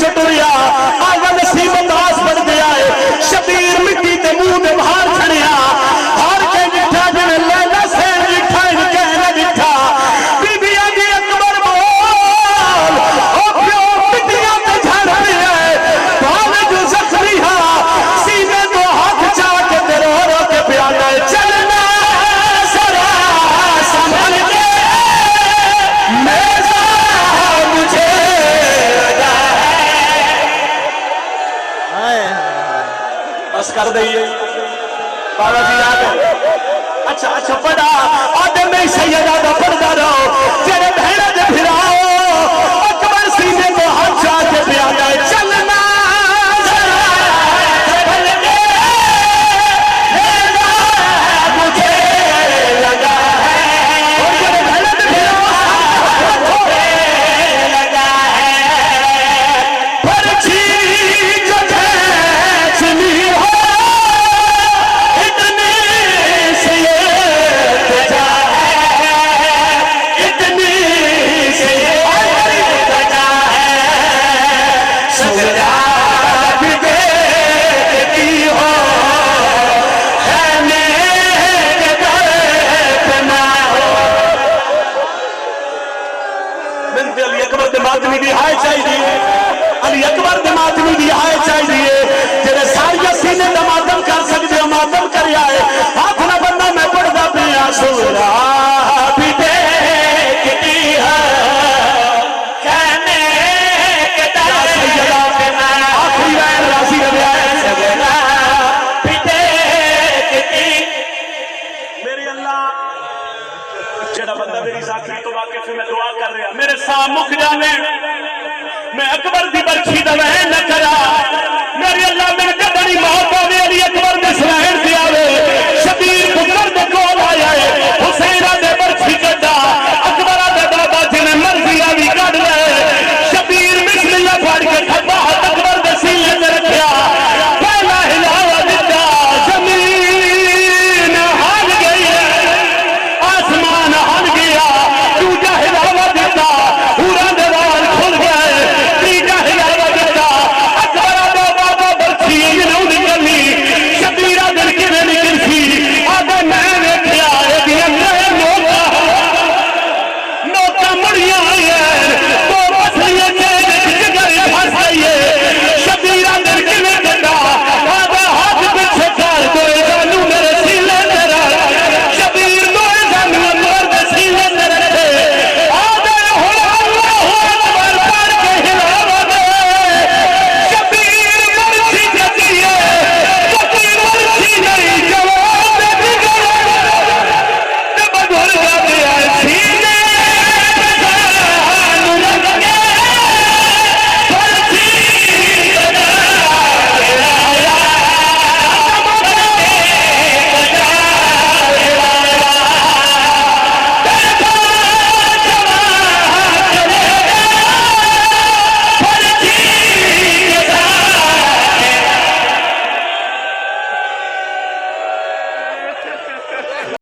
विच टुरिया आगा नसीब दास बन गया है शबीर मिट्टी ते मुंह दे बाहर खड़िया हर के जिठा जिने लैला सैन जिठा इनके न जिठा बीबियां दी अकबर बोल ओ प्यो मिट्टियां ते झड़ है बाल जो जख्मी हा सीने तो हाथ चा के ते रो रो के प्यादा चलना जरा संभल के मेरा मुझे लगा है बस कर दइए बाबा जी आ गए अच्छा पढ़ा आदम में सैयदा दा पढ़दा रहो तेरे बहना दे फिराओ अकबर सीने को हाथ चा के प्यादा चलना जरा संभल के मेरा मुझे लगा है और तेरे बहना दे फिराओ लगा है परछी जो छनी हो इतनी से ये तजा है इतनी से ये तजा है सजदा